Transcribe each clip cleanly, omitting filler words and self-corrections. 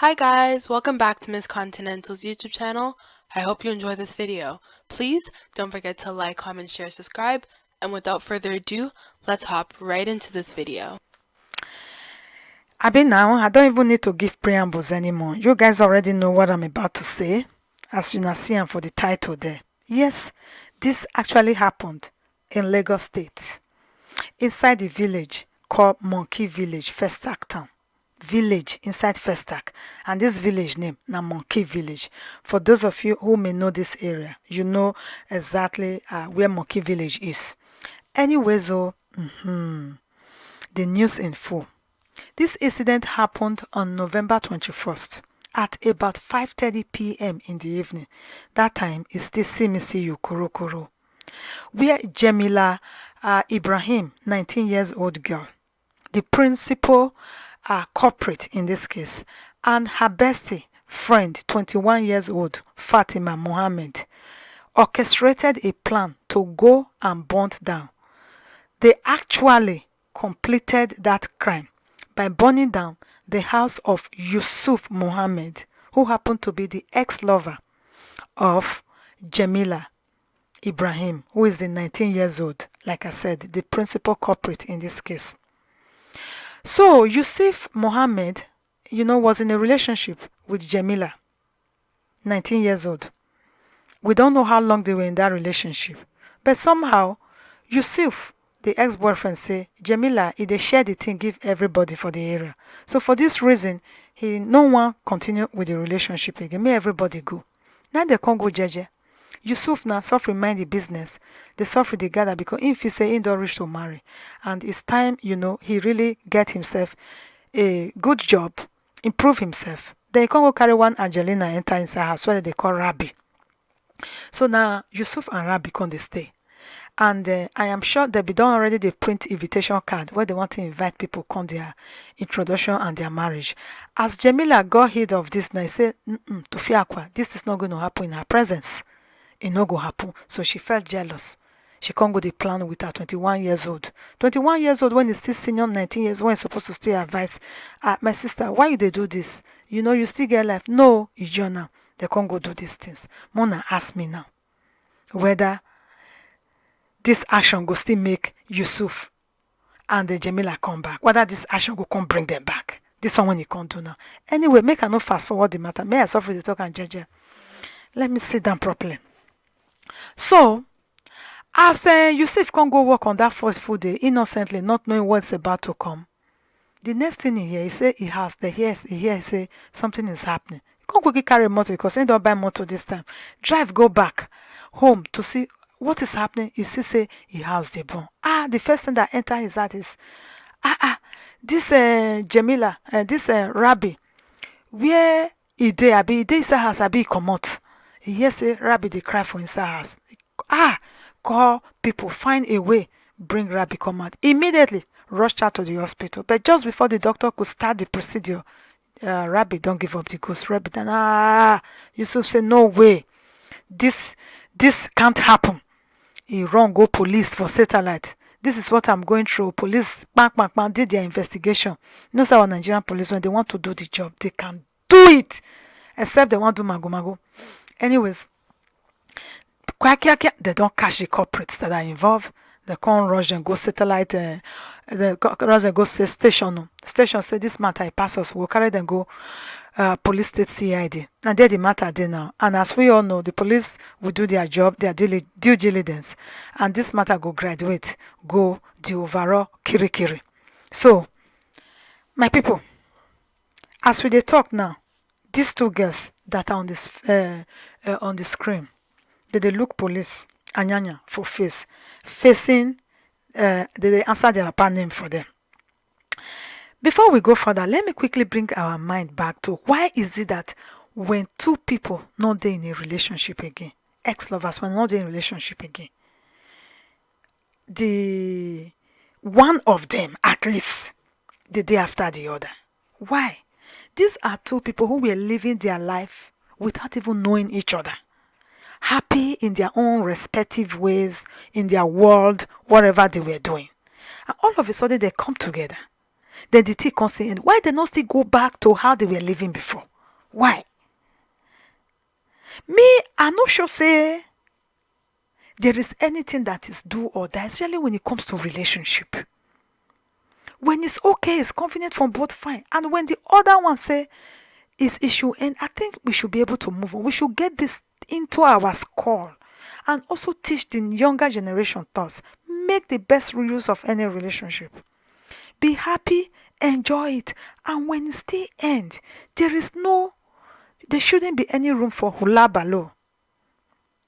Hi guys, welcome back to Miss Continental's YouTube channel. I hope you enjoy this video. Please don't forget to like, comment, share, subscribe, and without further ado, let's hop right into this video. Now, I don't even need to give preambles anymore. You guys already know what I'm about to say, as you can see for the title there. Yes, this actually happened in Lagos State, inside the village called Monkey Village, Festac Town. Village inside Festac, and this village name na Monkey Village. For those of you who may know this area, you know exactly where Monkey Village is. Anyways, the news in full. This incident happened on November 21st at about 5:30 p.m. in the evening. That time is still Simisi Korokoro, where Jemilla Ibrahim, 19 years old girl, the principal culprit in this case, and her bestie friend, 21 years old Fatima Mohammed, orchestrated a plan to go and burn down. They actually completed that crime by burning down the house of Yusuf Mohammed, who happened to be the ex-lover of Jemilla Ibrahim, who is the 19 years old, like I said, the principal culprit in this case. So Yusuf Mohammed, was in a relationship with Jemilla, 19 years old. We don't know how long they were in that relationship, but somehow Yusuf, the ex-boyfriend, say Jemilla, they share the thing, give everybody for the area. So for this reason, no one continue with the relationship again. May everybody go. Now they can't go jeje. Yusuf now suffer mind the business. They suffer the gather because if he say he don't reach to marry, and it's time, he really get himself a good job, improve himself. Then he can't go carry one Angelina enter inside house where they call Rabbi. So now Yusuf and Rabbi come they stay. And I am sure they be done already the print invitation card where they want to invite people come their introduction and their marriage. As Jemilla got rid of this now, he said, to Fiakwa, this is not going to happen in her presence. It not go happen. So she felt jealous. She can't go the plan with her 21 years old. 21 years old when he's still senior, 19 years when he's supposed to still advise. My sister, why you they do this? You still get life. No, it's your now. They can't go do these things. Mona ask me now whether this action go still make Yusuf and the Jemilla come back. Whether this action go come bring them back. This one when he can't do now. Anyway, make I not fast forward the matter. May I suffer the talk and judge. Let me sit down properly. So, as Yusuf can't go work on that first full day innocently, not knowing what's about to come, the next thing he hear, he say he has the he say something is happening. He can't quickly carry a motor because he don't buy motor this time. Drive, go back home to see what is happening. He say he has the bomb. The first thing that enter his heart is, this Jemilla, this Rabbi, where he dey abi he dey inside house abi he comot. He hear say Rabbi dey cry for inside house. Call people, find a way, bring Rabbi come out. Immediately rushed out to the hospital. But just before the doctor could start the procedure, Rabbi don't give up the ghost. Rabbi then Yusuf say no way. This can't happen. He run go police for satellite. This is what I'm going through. Police bang did their investigation. You know, our Nigerian police, when they want to do the job, they can do it. Except they want to do mago. Anyways, they don't catch the culprits that are involved. They can't rush and go satellite. They rush and go station. Station say this matter pass us. We'll carry them go police state CID. And there the matter there now. And as we all know, the police will do their job, their due diligence, and this matter go graduate, go the overall kirikiri. So, my people, as we they talk now, these two girls that are on this on the screen, they look police anyanya for face, facing. They answer their papa name for them. Before we go further, let me quickly bring our mind back to why is it that when two people not there in a relationship again, ex-lovers when not there in a relationship again, the one of them at least the day after the other. Why? These are two people who were living their life without even knowing each other. Happy in their own respective ways, in their world, whatever they were doing. And all of a sudden they come together. Then the thing comes in. Why they not still go back to how they were living before? Why? Me, I no sure say there is anything that is do or die, especially when it comes to relationship. When it's okay, it's convenient for both, fine. And when the other one say it's issue, and I think we should be able to move on. We should get this into our skull and also teach the younger generation thoughts. Make the best use of any relationship. Be happy, enjoy it, and when it still ends, there shouldn't be any room for hula baloo.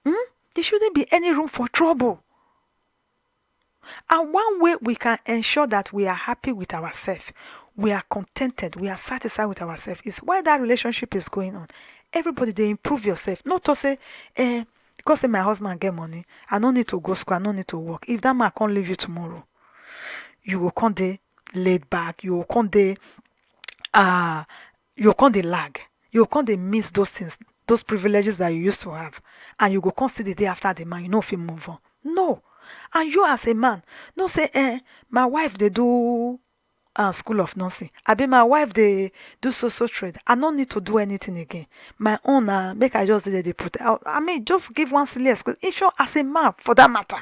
There shouldn't be any room for trouble. And one way we can ensure that we are happy with ourselves, we are contented, we are satisfied with ourselves, is while that relationship is going on. Everybody, they improve yourself. Not to say, because say my husband get money, I don't need to go school, I don't need to work. If that man can't leave you tomorrow, you will come there laid back, you will come there, you will come there lag, you will come there miss those things, those privileges that you used to have, and you go come see the day after the man, you know if you move on. No. And you as a man, no say, my wife they do school of nursing. I be my wife they do social trade. I don't need to do anything again. My own make I just did the protect. I mean just give one silly excuse. If you as a man for that matter.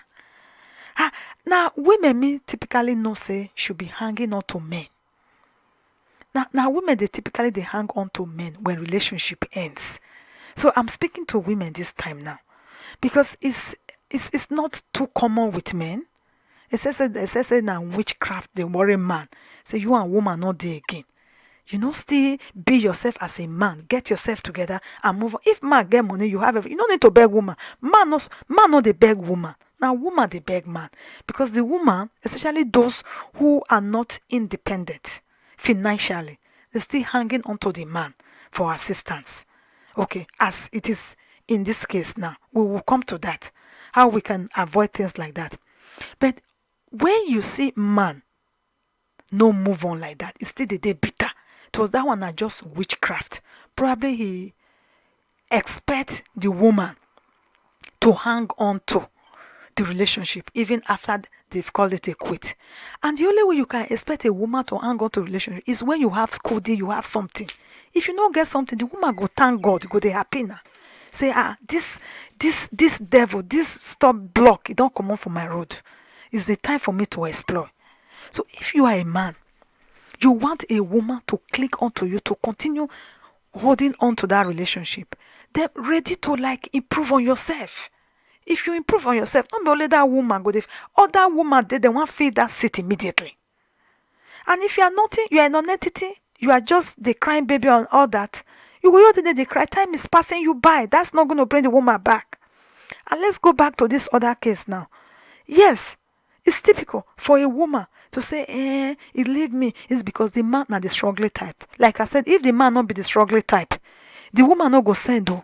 Now women me typically no say should be hanging on to men. Now women they typically they hang on to men when relationship ends. So I'm speaking to women this time now because it's not too common with men. It says now witchcraft the worry man. Say you and woman not there again. You know, still be yourself as a man. Get yourself together and move on. If man get money, you have everything. You don't need to beg woman. Man not the beg woman. Now woman they beg man. Because the woman, especially those who are not independent financially, they're still hanging onto the man for assistance. Okay, as it is in this case now, we will come to that. How we can avoid things like that. But when you see man no move on like that, it's still the day bitter. It was that one that just witchcraft. Probably he expect the woman to hang on to the relationship even after they've called it a quit. And the only way you can expect a woman to hang on to a relationship is when you have schooled, you have something. If you don't get something, the woman go thank God, go they happy now. Say, this devil, this stop block, it don't come on from my road. It's the time for me to explore. So if you are a man, you want a woman to click onto you, to continue holding on to that relationship, then ready to like improve on yourself. If you improve on yourself, not only that woman go there, other woman they want to feed that seat immediately. And if you are nothing, you are a non-entity, you are just the crying baby and all that, you go out there, they cry, time is passing you by. That's not going to bring the woman back. And let's go back to this other case now. Yes, it's typical for a woman to say, it leave me. It's because the man not the struggling type. Like I said, if the man not be the struggling type, the woman not go send though.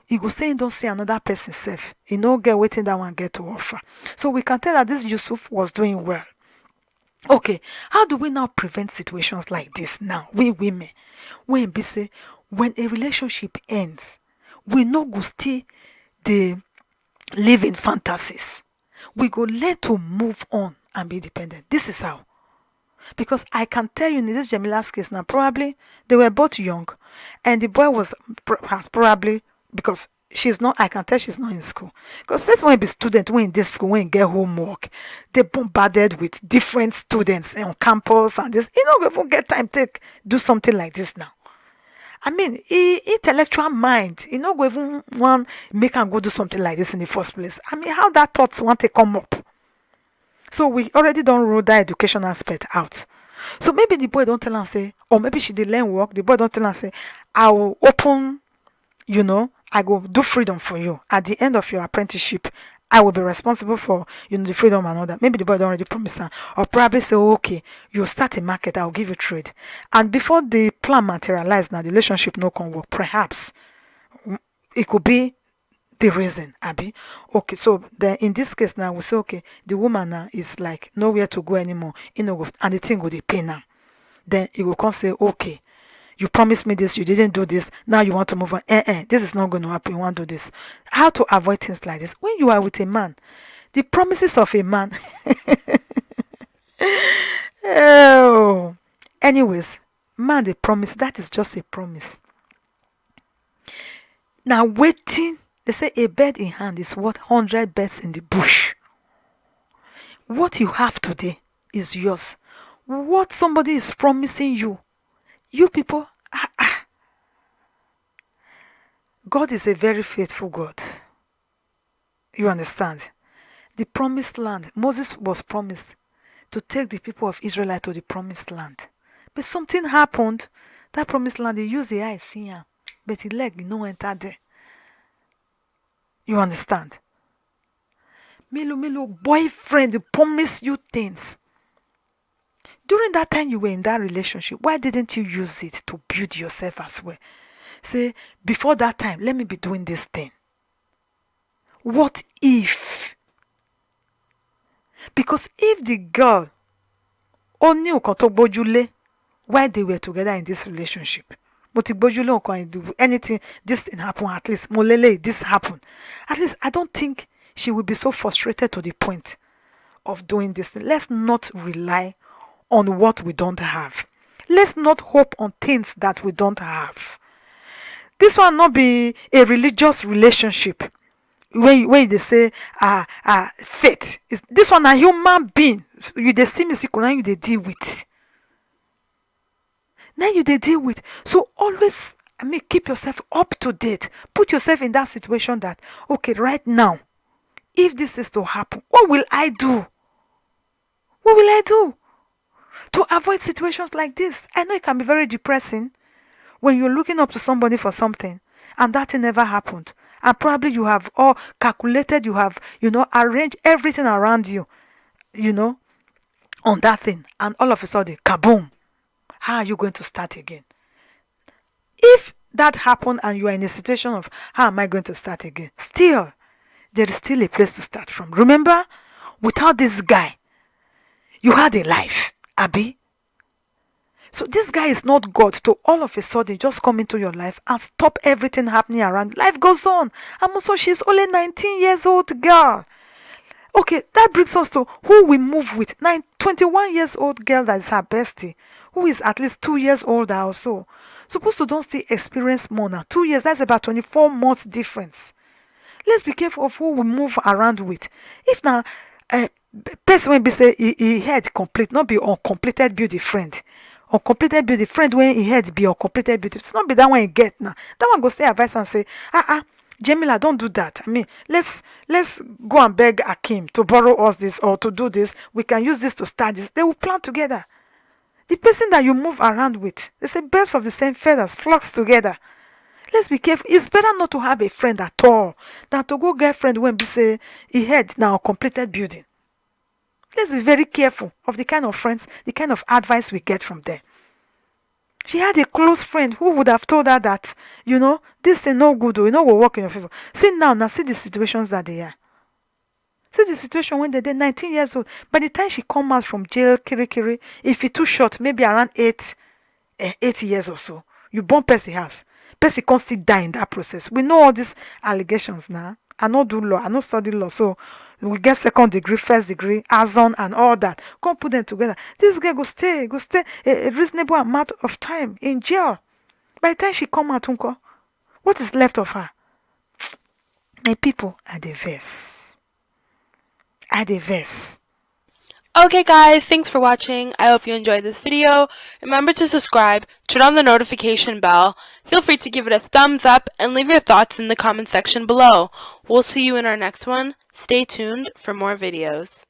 He go say he don't see another person safe. He no get waiting that one get to offer. So we can tell that this Yusuf was doing well. Okay, how do we now prevent situations like this now? We women, when a relationship ends, we no go still the live in fantasies. We go learn to move on and be dependent. This is how. Because I can tell you in this Jemilla's case now, probably they were both young, and the boy has probably because she's not. I can tell she's not in school. Because first when be student, when in this school, when get homework, they bombarded with different students on campus and this. You know, we won't get time to do something like this now. I mean, intellectual mind, you know, we even want make and go do something like this in the first place. I mean, how that thoughts want to come up. So we already don't rule that education aspect out. So maybe the boy don't tell her say, or maybe she did learn work. The boy don't tell her say, I will open, I go do freedom for you. At the end of your apprenticeship, I will be responsible for, the freedom and all that. Maybe the boy don't already promise her. Or probably say, okay, you start a market, I'll give you trade. And before the plan materialize, now the relationship no can work. Perhaps it could be the reason, Abby. Okay, so then in this case now we say, okay, the woman now is like nowhere to go anymore. And the thing go the pain now. Then he will come say, okay, you promised me this, you didn't do this, now you want to move on. This is not going to happen, you want to do this. How to avoid things like this? When you are with a man, the promises of a man. Oh. Anyways, man, the promise, that is just a promise. Now waiting, they say a bird in hand is worth 100 birds in the bush. What you have today is yours. What somebody is promising you, you people, God is a very faithful God. You understand? The promised land, Moses was promised to take the people of Israel to the promised land. But something happened. That promised land, he used the eye, see him, but his leg no enter there. You understand? Milo, boyfriend promise you things. During that time you were in that relationship, why didn't you use it to build yourself as well? Say, before that time, let me be doing this thing. What if? Because if the girl only bojule while they were together in this relationship, anything, this thing happen, at least molele, this happen. At least I don't think she will be so frustrated to the point of doing this thing. Let's not rely on what we don't have. Let's not hope on things that we don't have. This will not be a religious relationship when they say faith. This one a human being. You they see me now you they deal with. Now you they deal with. So always keep yourself up to date. Put yourself in that situation that okay, right now, if this is to happen, what will I do? What will I do to avoid situations like this? I know it can be very depressing when you're looking up to somebody for something and that thing never happened. And probably you have all calculated, you have, arranged everything around you, on that thing. And all of a sudden, kaboom. How are you going to start again? If that happened and you are in a situation of how am I going to start again? Still, there is still a place to start from. Remember, without this guy, you had a life, Abby. So this guy is not God to all of a sudden just come into your life and stop everything happening around. Life goes on. And also she's only 19 years old girl. Okay, that brings us to who we move with. 21 years old girl that is her bestie, who is at least 2 years older or so. Supposed to don't still experience more now. 2 years, that's about 24 months difference. Let's be careful of who we move around with. If now person when be say he had complete, not be uncompleted beauty friend. Uncompleted beauty friend when he had be uncompleted beauty. It's not be that one you get now. That one go stay advice and say, Jemilla, don't do that. I mean, let's go and beg Akim to borrow us this or to do this. We can use this to start this. They will plan together. The person that you move around with, they say birds of the same feathers flocks together. Let's be careful. It's better not to have a friend at all than to go get friend when be say he had now completed building. Let's be very careful of the kind of friends, the kind of advice we get from them. She had a close friend who would have told her that, this thing no good, will work in your favor. See now, see the situations that they are. See the situation when they're 19 years old. By the time she come out from jail, kiri, if it's too short, maybe around 8 years or so, you born Percy house. Percy can't still die in that process. We know all these allegations now. I not do law, I not study law, so we get second degree, first degree, Azon and all that. Come put them together. This girl go stay a reasonable amount of time in jail. By the time she come out, unko, what is left of her? My people are the verse. Okay guys, thanks for watching. I hope you enjoyed this video. Remember to subscribe, turn on the notification bell. Feel free to give it a thumbs up and leave your thoughts in the comment section below. We'll see you in our next one. Stay tuned for more videos.